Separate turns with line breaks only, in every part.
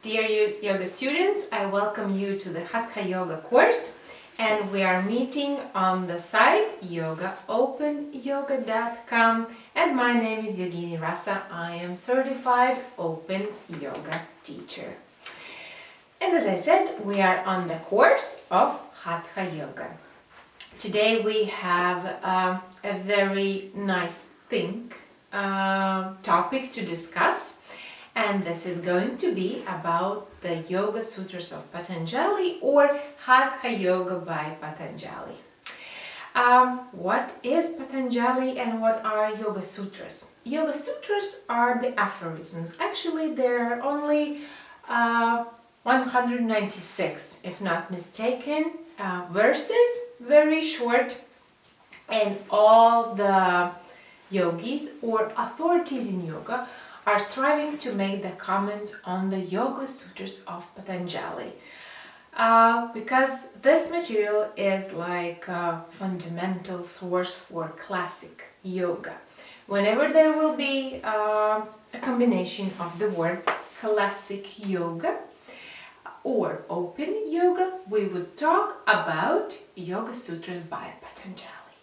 Dear yoga students, I welcome you to the Hatha Yoga course, and we are meeting on the site yogaopenyoga.com, and my name is Yogini Rasa. I am certified open yoga teacher. And as I said, we are on the course of Hatha Yoga. Today we have a very nice topic to discuss. And this is going to be about the Yoga Sutras of Patanjali or Hatha Yoga by Patanjali. What is Patanjali and what are Yoga Sutras? Yoga Sutras are the aphorisms. Actually, there are only 196, if not mistaken, verses, very short, and all the yogis or authorities in yoga are striving to make the comments on the Yoga Sutras of Patanjali because this material is like a fundamental source for classic yoga. Whenever there will be a combination of the words classic yoga or open yoga, we would talk about Yoga Sutras by Patanjali.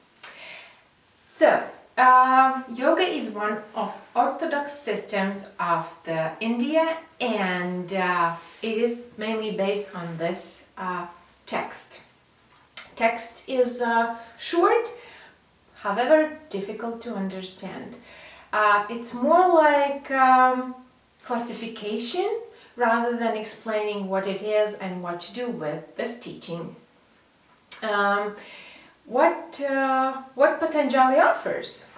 So, yoga is one of orthodox systems of the India, and it is mainly based on this text. Text is short, however difficult to understand. It's more like classification rather than explaining what it is and what to do with this teaching. What Patanjali offers?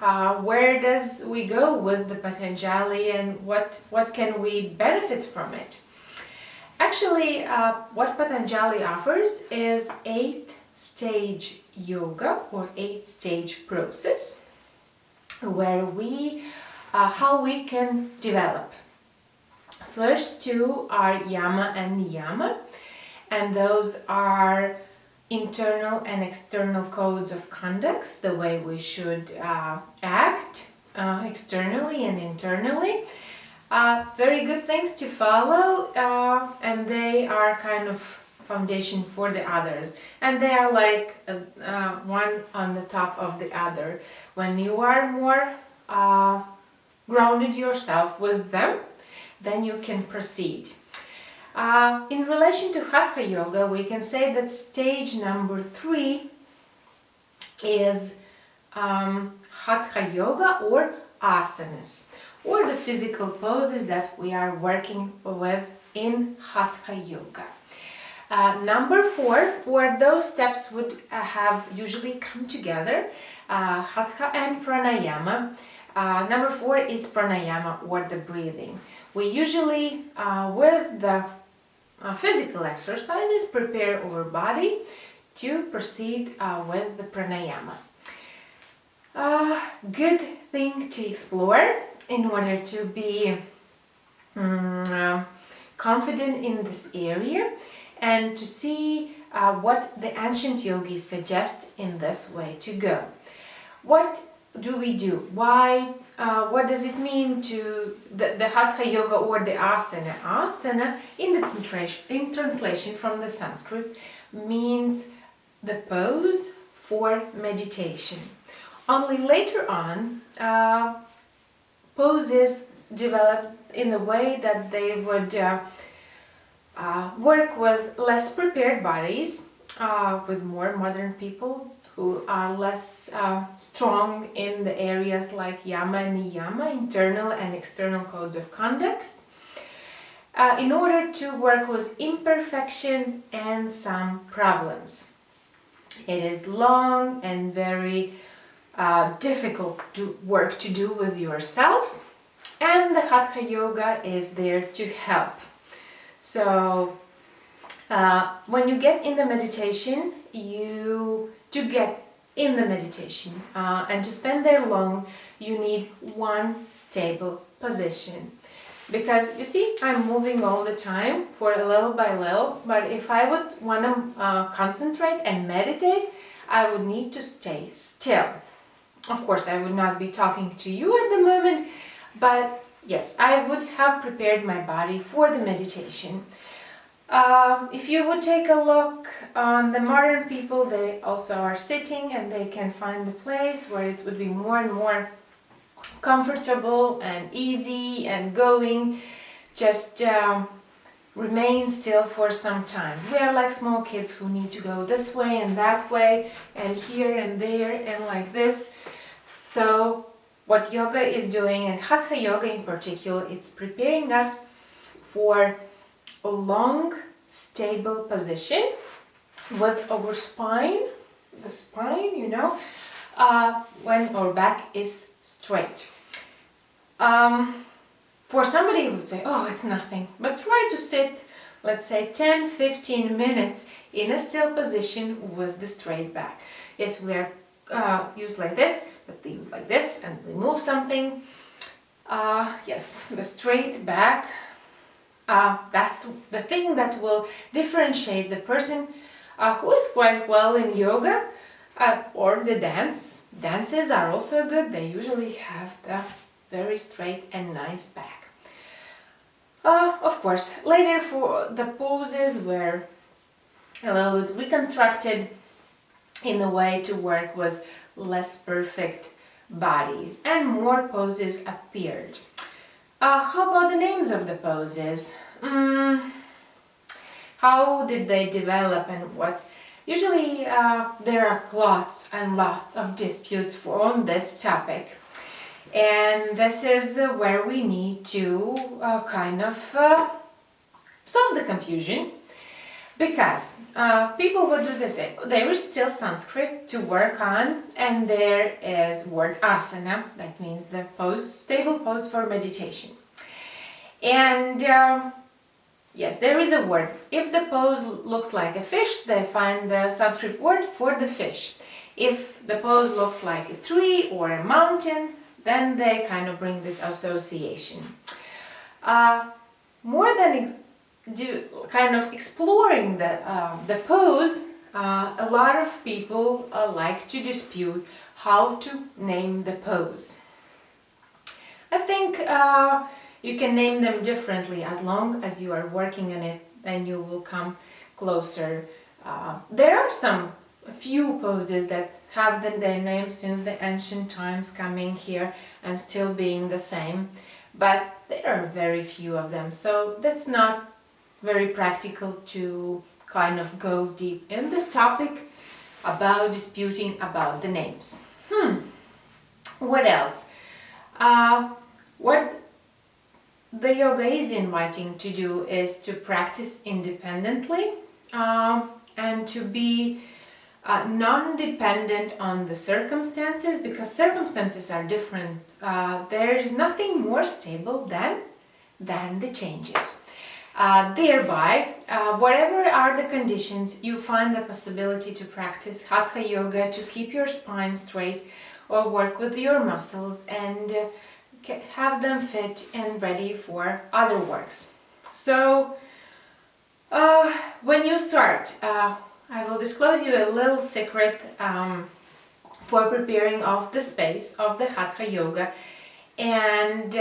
Where does we go with the Patanjali, and what can we benefit from it? Actually, what Patanjali offers is 8-stage yoga or 8-stage process where how we can develop. First two are Yama and Nyama, and those are internal and external codes of conduct, the way we should act externally and internally. Very good things to follow, and they are kind of foundation for the others, and they are like one on the top of the other. When you are more grounded yourself with them, then you can proceed. In relation to Hatha Yoga, we can say that stage number 3 is Hatha Yoga or asanas, or the physical poses that we are working with in Hatha Yoga. Number 4, where those steps would have usually come together, Hatha and Pranayama. Number 4 is Pranayama or the breathing. We usually, with the physical exercises, prepare our body to proceed with the pranayama. Good thing to explore in order to be confident in this area and to see what the ancient yogis suggest in this way to go. What do we do? Why? What does it mean to the Hatha Yoga or the asana? Asana, in translation from the Sanskrit, means the pose for meditation. Only later on, poses developed in a way that they would work with less prepared bodies, with more modern people who are less strong in the areas like Yama and Yama, internal and external codes of conduct, in order to work with imperfections and some problems. It is long and very difficult work to do with yourselves, and the Hatha Yoga is there to help. So when you get in the meditation, to get in the meditation and to spend there long, you need one stable position. Because you see, I'm moving all the time for a little by little, but if I would want to concentrate and meditate, I would need to stay still. Of course, I would not be talking to you at the moment, but yes, I would have prepared my body for the meditation. If you would take a look on the modern people, they also are sitting and they can find the place where it would be more and more comfortable and easy and going. Just remain still for some time. We are like small kids who need to go this way and that way and here and there and like this. So what yoga is doing, and Hatha Yoga in particular, it's preparing us for a long, stable position with our spine, the spine, when our back is straight. For somebody who would say, oh, it's nothing, but try to sit, let's say 10-15 minutes in a still position with the straight back. Yes, we are used like this, but we use like this and we move something. Yes, the straight back, that's the thing that will differentiate the person who is quite well in yoga or the dance. Dances are also good, they usually have the very straight and nice back. Of course, later for the poses were a little bit reconstructed in a way to work with less perfect bodies and more poses appeared. How about the names of the poses? How did they develop and what's... Usually there are lots and lots of disputes on this topic. And this is where we need to solve the confusion, because people would do this. There is still Sanskrit to work on, and there is word asana, that means the pose, stable pose for meditation. And yes, there is a word. If the pose looks like a fish, they find the Sanskrit word for the fish. If the pose looks like a tree or a mountain, then they kind of bring this association. More than exploring the pose, a lot of people like to dispute how to name the pose. I think you can name them differently as long as you are working on it, then you will come closer. There are a few poses that have their names since the ancient times coming here and still being the same, but there are very few of them, so that's not very practical to kind of go deep in this topic about disputing about the names. What else? What the yoga is inviting to do is to practice independently and to be non-dependent on the circumstances, because circumstances are different. There is nothing more stable than the changes. Thereby, whatever are the conditions, you find the possibility to practice Hatha Yoga to keep your spine straight or work with your muscles and have them fit and ready for other works. So, when you start, I will disclose you a little secret for preparing of the space of the Hatha Yoga. And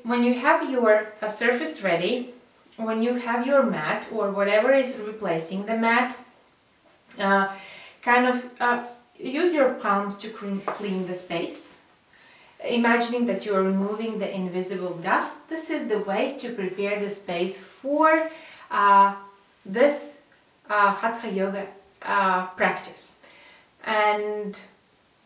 when you have your surface ready, when you have your mat or whatever is replacing the mat, use your palms to clean the space, imagining that you are removing the invisible dust. This is the way to prepare the space for this Hatha Yoga practice. And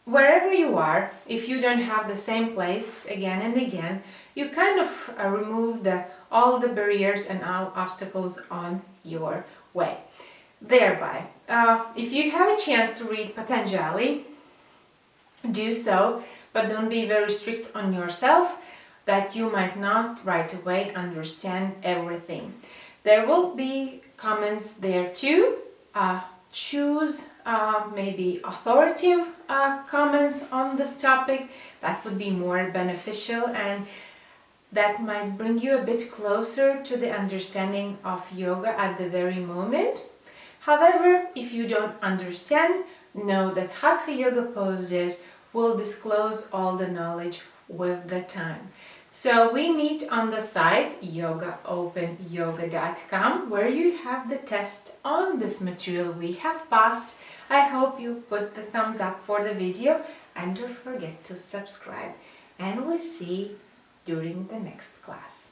wherever you are, if you don't have the same place again and again, you kind of remove all the barriers and all obstacles on your way. Thereby, if you have a chance to read Patanjali, do so, but don't be very strict on yourself that you might not right away understand everything. There will be comments there too. Choose maybe authoritative comments on this topic. That would be more beneficial and that might bring you a bit closer to the understanding of yoga at the very moment. However, if you don't understand, know that Hatha Yoga poses will disclose all the knowledge with the time. So we meet on the site yogaopenyoga.com, where you have the test on this material we have passed. I hope you put the thumbs up for the video and don't forget to subscribe, and we'll see you during the next class.